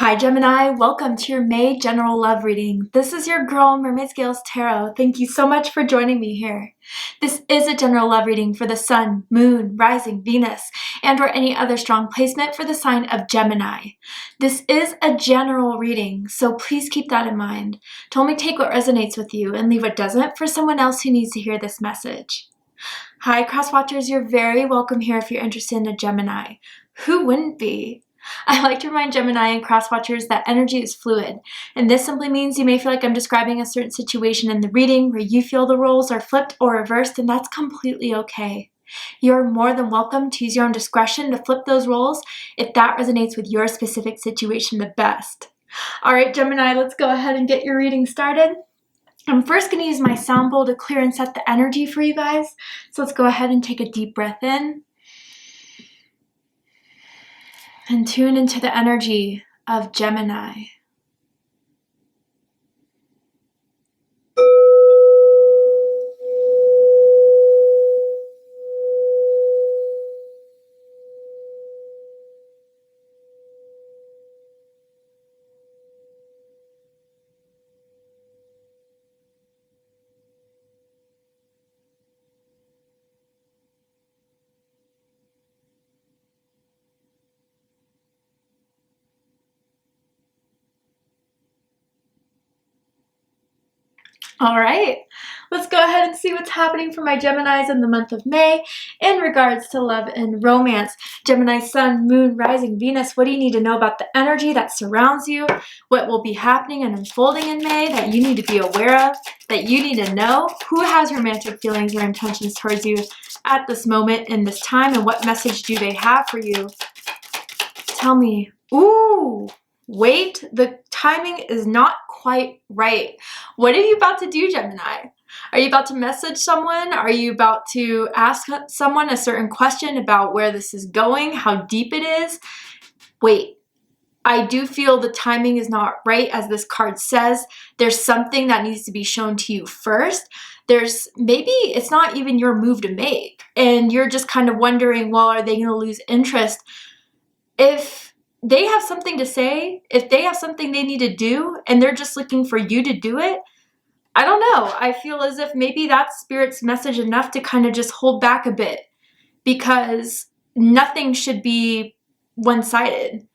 Hi Gemini, welcome to your May general love reading. This is your girl Mermaid Tarot. Thank you so much for joining me here. This is a general love reading for the Sun, Moon, Rising, Venus, and or any other strong placement for the sign of Gemini. This is a general reading, so please keep that in mind. To only take what resonates with you and leave what doesn't for someone else who needs to hear this message. Hi cross watchers, you're very welcome here if you're interested in a Gemini. Who wouldn't be? I like to remind Gemini and cross-watchers that energy is fluid, and this simply means you may feel like I'm describing a certain situation in the reading where you feel the roles are flipped or reversed, and that's completely okay. You're more than welcome to use your own discretion to flip those roles if that resonates with your specific situation the best. All right, Gemini, let's go ahead and get your reading started. I'm first going to use my sound bowl to clear and set the energy for you guys, so let's go ahead and take a deep breath in. And tune into the energy of Gemini. All right, let's go ahead and see what's happening for my Geminis in the month of May in regards to love and romance. Gemini, Sun, Moon, Rising, Venus, what do you need to know about the energy that surrounds you? What will be happening and unfolding in May that you need to be aware of, that you need to know? Who has romantic feelings or intentions towards you at this moment in this time, and what message do they have for you? Tell me. Ooh. Wait, the timing is not quite right. What are you about to do, Gemini? Are you about to message someone? Are you about to ask someone a certain question about where this is going, how deep it is? Wait, I do feel the timing is not right, as this card says. There's something that needs to be shown to you first. Maybe it's not even your move to make, and you're just kind of wondering, well, are they going to lose interest? If they have something to say, if they have something they need to do, and they're just looking for you to do it, I don't know. I feel as if maybe that's Spirit's message enough to kind of just hold back a bit, because nothing should be one-sided.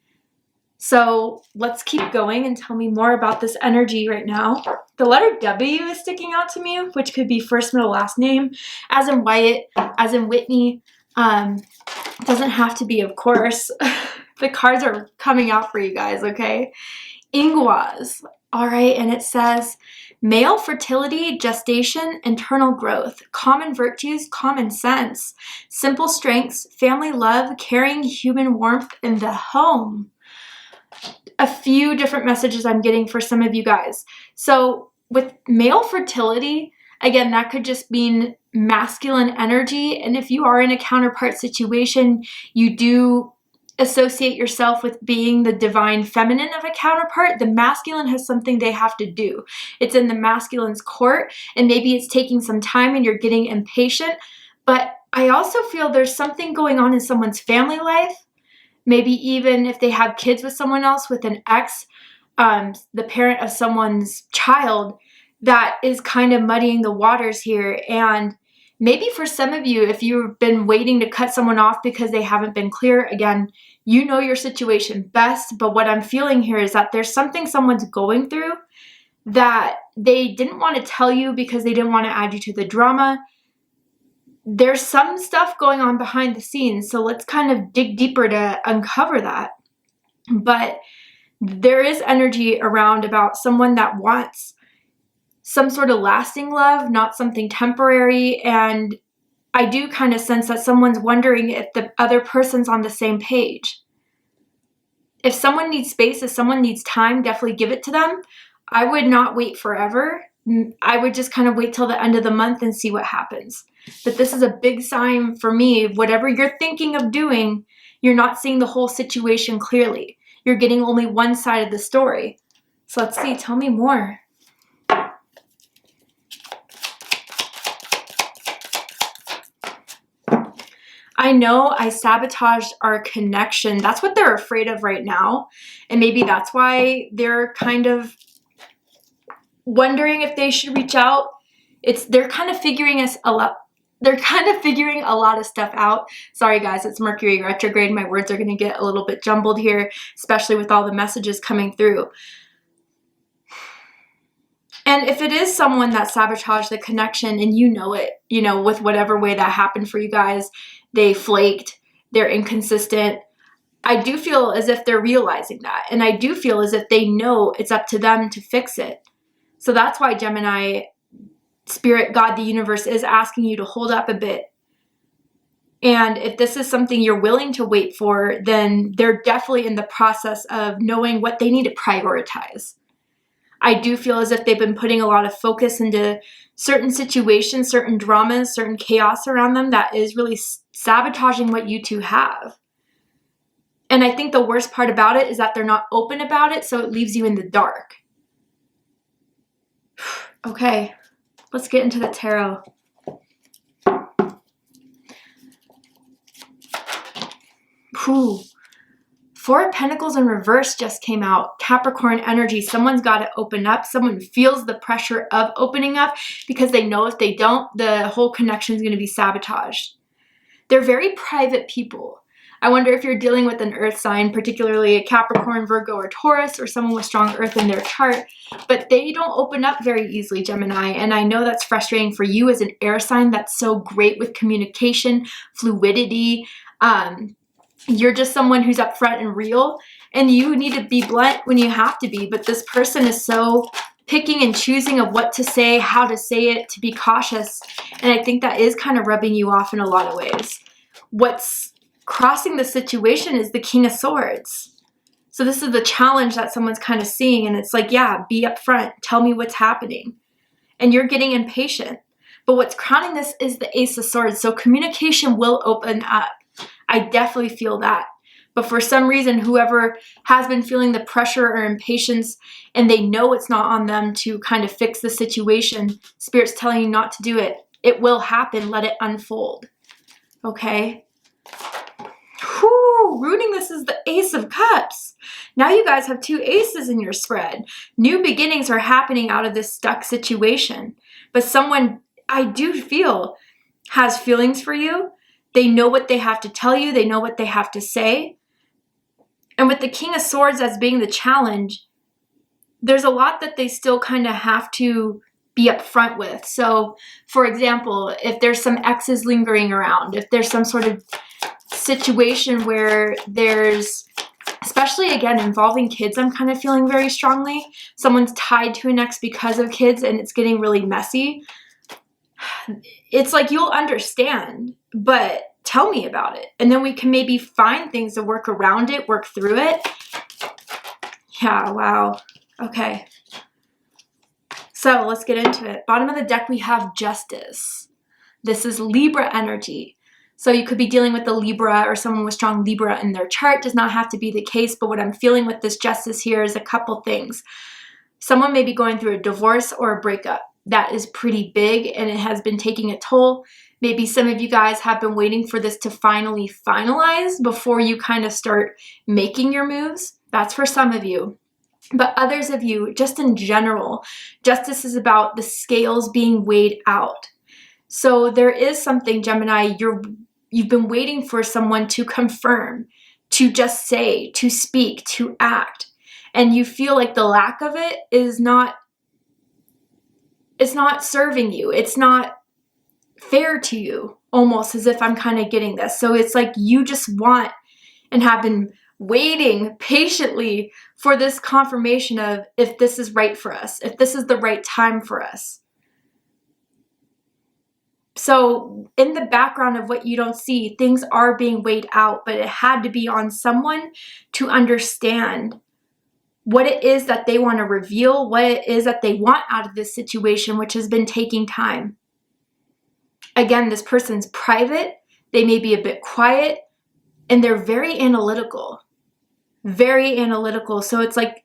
So let's keep going and tell me more about this energy right now. The letter W is sticking out to me, which could be first, middle, last name, as in Wyatt, as in Whitney. Doesn't have to be, of course. The cards are coming out for you guys, okay? Ingwas. All right, and it says, male fertility, gestation, internal growth, common virtues, common sense, simple strengths, family love, caring human warmth in the home. A few different messages I'm getting for some of you guys. So with male fertility, again, that could just mean masculine energy. And if you are in a counterpart situation, you do associate yourself with being the divine feminine of a counterpart. The masculine has something they have to do. It's in the masculine's court, and maybe it's taking some time and you're getting impatient. But I also feel there's something going on in someone's family life. Maybe even if they have kids with someone else, with an ex, the parent of someone's child, that is kind of muddying the waters here. And maybe for some of you, if you've been waiting to cut someone off because they haven't been clear, again, you know your situation best. But what I'm feeling here is that there's something someone's going through that they didn't want to tell you because they didn't want to add you to the drama. There's some stuff going on behind the scenes, so let's kind of dig deeper to uncover that. But there is energy around about someone that wants some sort of lasting love, not something temporary. And I do kind of sense that someone's wondering if the other person's on the same page. If someone needs space, if someone needs time, definitely give it to them. I would not wait forever. I would just kind of wait till the end of the month and see what happens. But this is a big sign for me. Whatever you're thinking of doing, you're not seeing the whole situation clearly. You're getting only one side of the story. So let's see, tell me more. I I know I sabotaged our connection. That's what they're afraid of right now. And maybe that's why they're kind of wondering if they should reach out. They're kind of figuring a lot of stuff out. Sorry guys, it's Mercury retrograde. My words are going to get a little bit jumbled here, especially with all the messages coming through. And if it is someone that sabotaged the connection and you know it, with whatever way that happened for you guys, they flaked, they're inconsistent, I do feel as if they're realizing that. And I do feel as if they know it's up to them to fix it. So that's why Gemini, Spirit, God, the universe is asking you to hold up a bit. And if this is something you're willing to wait for, then they're definitely in the process of knowing what they need to prioritize. I do feel as if they've been putting a lot of focus into certain situations, certain dramas, certain chaos around them that is really sabotaging what you two have. And I think the worst part about it is that they're not open about it, so it leaves you in the dark. Okay, let's get into the tarot. Whew. Four of Pentacles in reverse just came out. Capricorn energy. Someone's got to open up. Someone feels the pressure of opening up because they know if they don't, the whole connection is going to be sabotaged. They're very private people. I wonder if you're dealing with an earth sign, particularly a Capricorn, Virgo, or Taurus, or someone with strong earth in their chart, but they don't open up very easily, Gemini. And I know that's frustrating for you as an air sign that's so great with communication, fluidity. You're just someone who's upfront and real, and you need to be blunt when you have to be. But this person is so picking and choosing of what to say, how to say it, to be cautious. And I think that is kind of rubbing you off in a lot of ways. What's crossing the situation is the King of Swords. So this is the challenge that someone's kind of seeing. And it's like, yeah, be upfront. Tell me what's happening. And you're getting impatient. But what's crowning this is the Ace of Swords. So communication will open up. I definitely feel that. But for some reason, whoever has been feeling the pressure or impatience and they know it's not on them to kind of fix the situation, Spirit's telling you not to do it. It will happen. Let it unfold. Okay? Whew, rooting this is the Ace of Cups. Now you guys have two aces in your spread. New beginnings are happening out of this stuck situation. But someone, I do feel, has feelings for you. They know what they have to tell you. They know what they have to say. And with the King of Swords as being the challenge, there's a lot that they still kind of have to be upfront with. So, for example, if there's some exes lingering around, if there's some sort of situation where there's, especially again, involving kids, I'm kind of feeling very strongly. Someone's tied to an ex because of kids and it's getting really messy. It's like, you'll understand, but tell me about it. And then we can maybe find things to work around it, work through it. Yeah, wow. Okay. So let's get into it. Bottom of the deck, we have Justice. This is Libra energy. So you could be dealing with a Libra or someone with strong Libra in their chart. Does not have to be the case, but what I'm feeling with this Justice here is a couple things. Someone may be going through a divorce or a breakup. That is pretty big and it has been taking a toll. Maybe some of you guys have been waiting for this to finally finalize before you kind of start making your moves. That's for some of you. But others of you, just in general, Justice is about the scales being weighed out. So there is something, Gemini, you've been waiting for someone to confirm, to just say, to speak, to act. And you feel like the lack of it is not, it's not serving you. It's not fair to you, almost as if I'm kind of getting this. So it's like you just want and have been waiting patiently for this confirmation of if this is right for us, if this is the right time for us. So in the background of what you don't see, things are being weighed out, but it had to be on someone to understand what it is that they want to reveal, what it is that they want out of this situation, which has been taking time. Again, this person's private, they may be a bit quiet, and they're very analytical. Very analytical. So it's like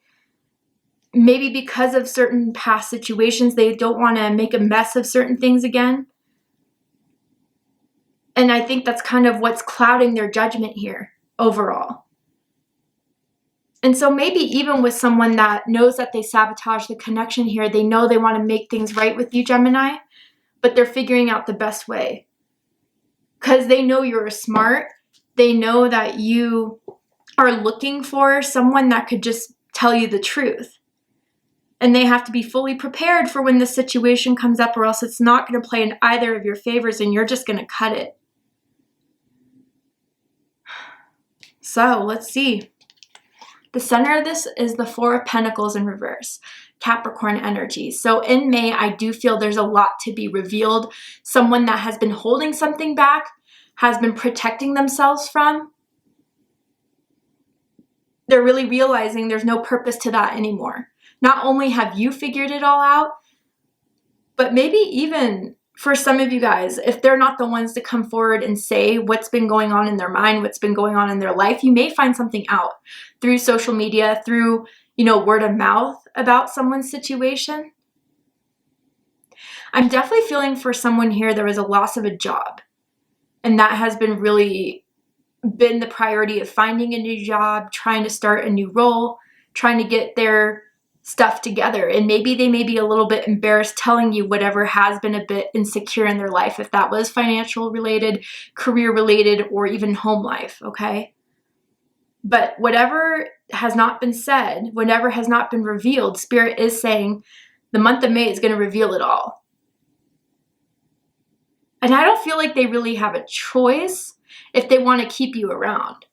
maybe because of certain past situations, they don't want to make a mess of certain things again. And I think that's kind of what's clouding their judgment here overall. And so maybe even with someone that knows that they sabotage the connection here, they know they want to make things right with you, Gemini, but they're figuring out the best way. Because they know you're smart. They know that you are looking for someone that could just tell you the truth. And they have to be fully prepared for when the situation comes up, or else it's not going to play in either of your favors and you're just going to cut it. So let's see. The center of this is the Four of Pentacles in reverse, Capricorn energy. So in May, I do feel there's a lot to be revealed. Someone that has been holding something back, has been protecting themselves from. They're really realizing there's no purpose to that anymore. Not only have you figured it all out, but maybe even for some of you guys, if they're not the ones to come forward and say what's been going on in their mind, what's been going on in their life, you may find something out through social media, through, word of mouth about someone's situation. I'm definitely feeling for someone here there was a loss of a job. And that has been really been the priority of finding a new job, trying to start a new role, trying to get their stuff together. And maybe they may be a little bit embarrassed telling you whatever has been a bit insecure in their life, if that was financial related, career related, or even home life, okay? But whatever has not been said, whatever has not been revealed, Spirit is saying the month of May is going to reveal it all. And I don't feel like they really have a choice if they want to keep you around.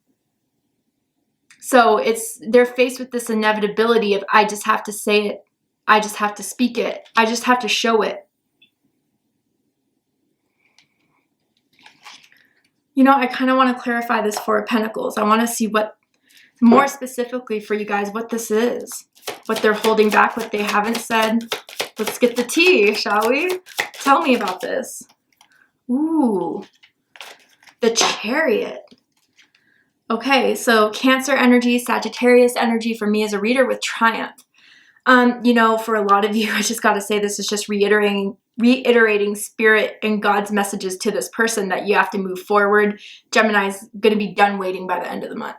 So they're faced with this inevitability of, I just have to say it. I just have to speak it. I just have to show it. I kind of want to clarify this Four of Pentacles. I want to see what, more specifically for you guys, what this is. What they're holding back, what they haven't said. Let's get the tea, shall we? Tell me about this. Ooh, the Chariot. Okay, so Cancer energy, Sagittarius energy for me as a reader with Triumph. For a lot of you, I just got to say this is just reiterating Spirit and God's messages to this person that you have to move forward. Gemini's going to be done waiting by the end of the month.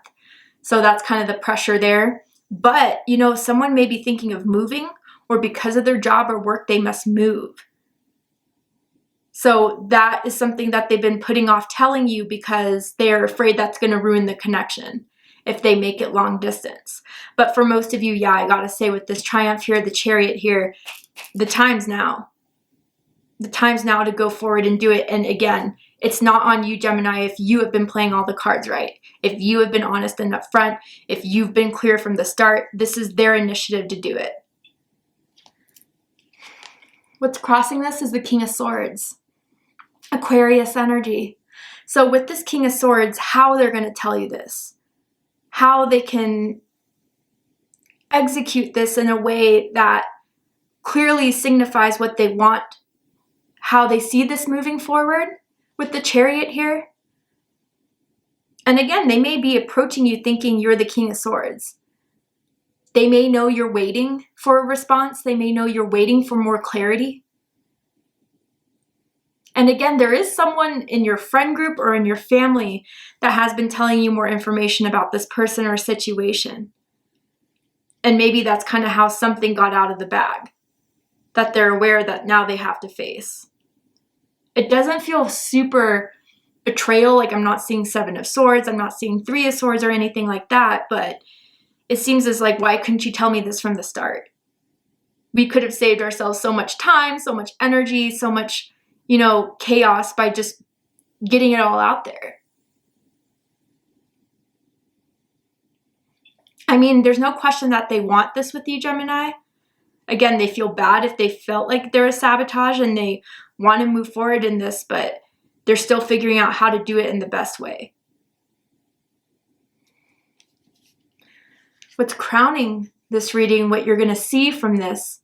So that's kind of the pressure there. But, someone may be thinking of moving, or because of their job or work, they must move. So that is something that they've been putting off telling you because they're afraid that's going to ruin the connection if they make it long distance. But for most of you, I got to say with this Triumph here, the Chariot here, the time's now. The time's now to go forward and do it. And again, it's not on you, Gemini, if you have been playing all the cards right. If you have been honest and upfront, if you've been clear from the start, this is their initiative to do it. What's crossing this is the King of Swords. Aquarius energy. So with this King of Swords, how they're going to tell you this, how they can execute this in a way that clearly signifies what they want, how they see this moving forward with the Chariot here. And again, they may be approaching you thinking you're the King of Swords. They may know you're waiting for a response. They may know you're waiting for more clarity. And again, there is someone in your friend group or in your family that has been telling you more information about this person or situation. And maybe that's kind of how something got out of the bag that they're aware that now they have to face. It doesn't feel super betrayal, like I'm not seeing Seven of Swords, I'm not seeing Three of Swords or anything like that, but it seems as like, why couldn't you tell me this from the start? We could have saved ourselves so much time, so much energy, so much chaos by just getting it all out there. I mean, there's no question that they want this with you, Gemini. Again, they feel bad if they felt like there is sabotage and they want to move forward in this, but they're still figuring out how to do it in the best way. What's crowning this reading, what you're going to see from this,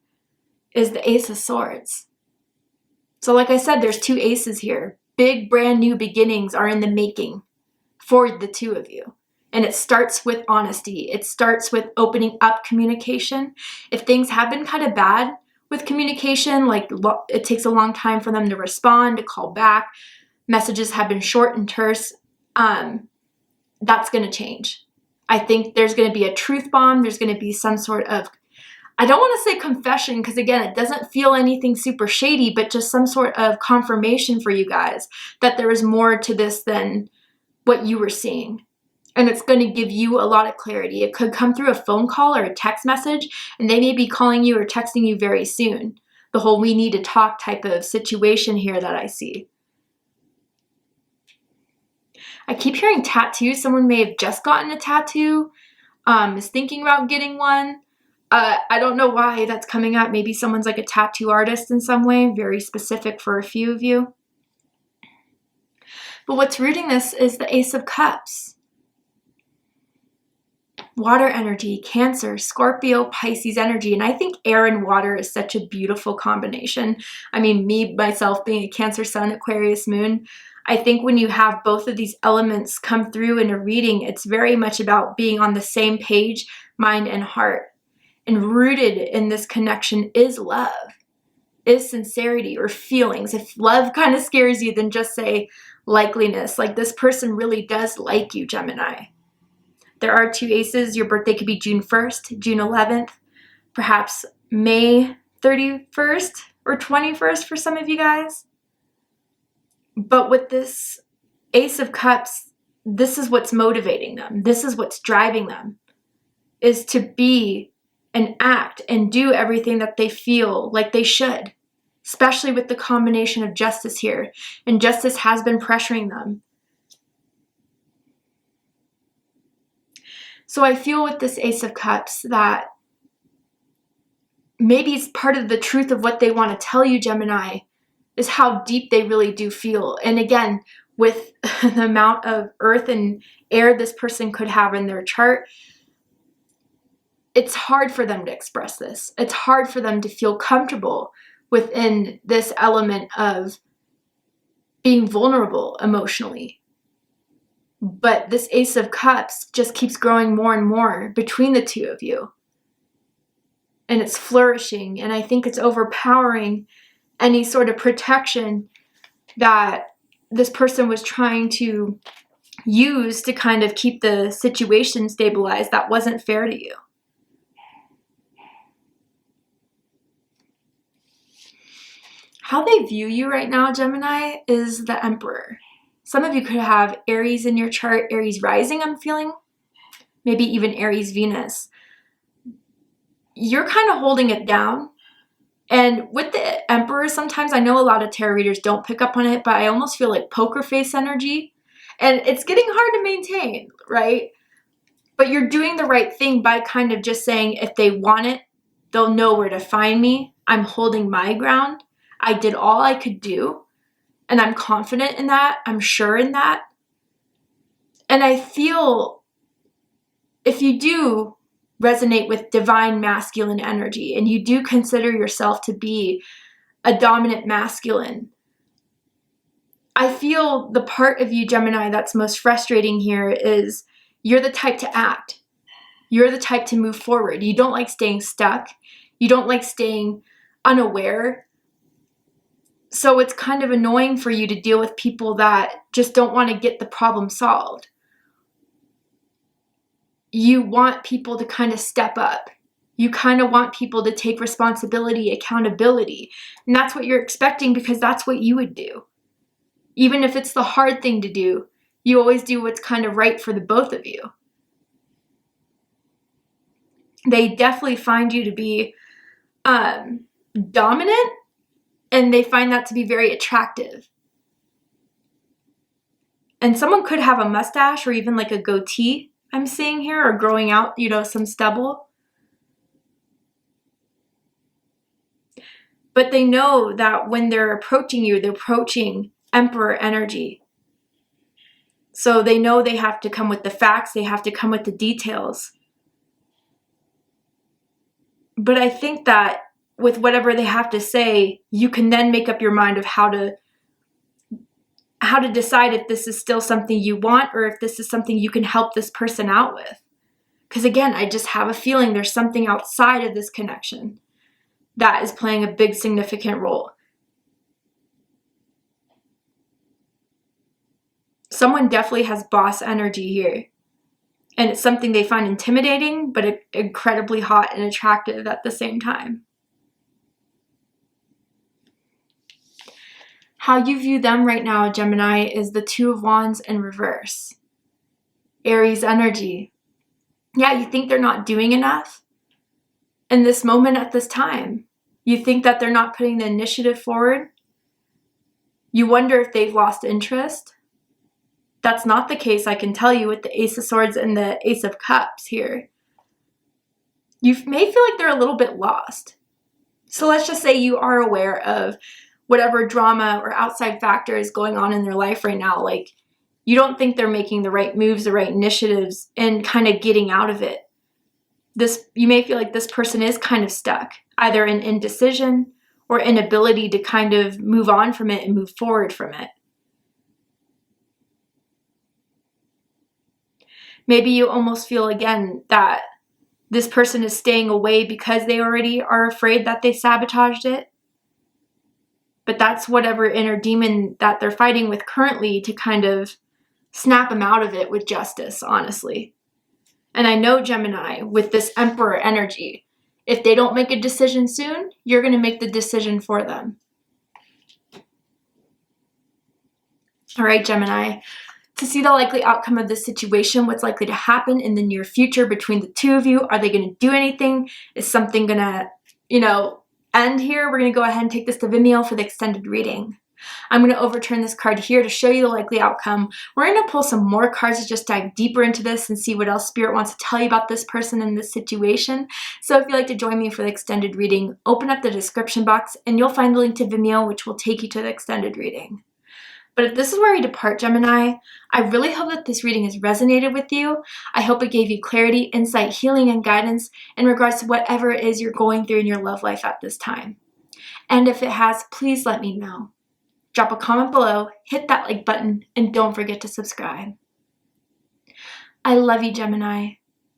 is the Ace of Swords. So like I said, there's two aces here. Big brand new beginnings are in the making for the two of you. And it starts with honesty. It starts with opening up communication. If things have been kind of bad with communication, like it takes a long time for them to respond, to call back, messages have been short and terse, that's going to change. I think there's going to be a truth bomb. There's going to be some sort of, I don't want to say confession, because again, it doesn't feel anything super shady, but just some sort of confirmation for you guys that there is more to this than what you were seeing. And it's going to give you a lot of clarity. It could come through a phone call or a text message, and they may be calling you or texting you very soon. The whole we need to talk type of situation here that I see. I keep hearing tattoo. Someone may have just gotten a tattoo, is thinking about getting one. I don't know why that's coming up. Maybe someone's like a tattoo artist in some way, very specific for a few of you. But what's rooting this is the Ace of Cups. Water energy, Cancer, Scorpio, Pisces energy. And I think air and water is such a beautiful combination. I mean, me, myself, being a Cancer sun, Aquarius moon, I think when you have both of these elements come through in a reading, it's very much about being on the same page, mind and heart. And rooted in this connection is love, is sincerity or feelings. If love kind of scares you, then just say likeliness. Like this person really does like you, Gemini. There are two aces. Your birthday could be June 1st, June 11th, perhaps May 31st or 21st for some of you guys. But with this Ace of Cups, this is what's motivating them. This is what's driving them, is to be and act and do everything that they feel like they should, especially with the combination of justice here. And justice has been pressuring them. So I feel with this Ace of Cups that maybe it's part of the truth of what they want to tell you, Gemini, is how deep they really do feel. And again, with the amount of earth and air this person could have in their chart, it's hard for them to express this. It's hard for them to feel comfortable within this element of being vulnerable emotionally. But this Ace of Cups just keeps growing more and more between the two of you. And it's flourishing. And I think it's overpowering any sort of protection that this person was trying to use to kind of keep the situation stabilized that wasn't fair to you. How they view you right now, Gemini, is the Emperor. Some of you could have Aries in your chart, Aries rising, I'm feeling. Maybe even Aries Venus. You're kind of holding it down. And with the Emperor, sometimes I know a lot of tarot readers don't pick up on it, but I almost feel like poker face energy. And it's getting hard to maintain, right? But you're doing the right thing by kind of just saying if they want it, they'll know where to find me. I'm holding my ground. I did all I could do. And I'm confident in that. I'm sure in that. And I feel if you do resonate with divine masculine energy and you do consider yourself to be a dominant masculine, I feel the part of you, Gemini, that's most frustrating here is you're the type to act. You're the type to move forward. You don't like staying stuck. You don't like staying unaware. So it's kind of annoying for you to deal with people that just don't want to get the problem solved. You want people to kind of step up. You kind of want people to take responsibility, accountability. And that's what you're expecting because that's what you would do. Even if it's the hard thing to do, you always do what's kind of right for the both of you. They definitely find you to be dominant, and they find that to be very attractive. And someone could have a mustache or even like a goatee, I'm seeing here, or growing out, some stubble. But they know that when they're approaching you, they're approaching Emperor energy. So they know they have to come with the facts, they have to come with the details. But I think that with whatever they have to say, you can then make up your mind of how to decide if this is still something you want or if this is something you can help this person out with. Because again, I just have a feeling there's something outside of this connection that is playing a big significant role. someone definitely has boss energy here. And it's something they find intimidating, but incredibly hot and attractive at the same time. How you view them right now, Gemini, is the Two of Wands in reverse. Aries energy. Yeah, you think they're not doing enough in this moment at this time. You think that they're not putting the initiative forward. You wonder if they've lost interest. That's not the case, I can tell you, with the Ace of Swords and the Ace of Cups here. You may feel like they're a little bit lost. So let's just say you are aware of whatever drama or outside factor is going on in their life right now. Like, you don't think they're making the right moves, the right initiatives, and kind of getting out of it. You may feel like this person is kind of stuck, either in indecision or inability to kind of move on from it and move forward from it. Maybe you almost feel again that this person is staying away because they already are afraid that they sabotaged it. But that's whatever inner demon that they're fighting with currently to kind of snap them out of it with justice, honestly. And I know, Gemini, with this Emperor energy, if they don't make a decision soon, you're going to make the decision for them. All right, Gemini. To see the likely outcome of this situation, what's likely to happen in the near future between the two of you. Are they going to do anything? Is something going to, end here? We're going to go ahead and take this to Vimeo for the extended reading. I'm going to overturn this card here to show you the likely outcome. We're going to pull some more cards to just dive deeper into this and see what else Spirit wants to tell you about this person and this situation. So if you'd like to join me for the extended reading, open up the description box and you'll find the link to Vimeo, which will take you to the extended reading. But if this is where we depart, Gemini, I really hope that this reading has resonated with you. I hope it gave you clarity, insight, healing, and guidance in regards to whatever it is you're going through in your love life at this time. And if it has, please let me know. Drop a comment below, hit that like button, and don't forget to subscribe. I love you, Gemini,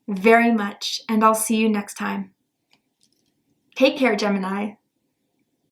very much, and I'll see you next time. Take care, Gemini.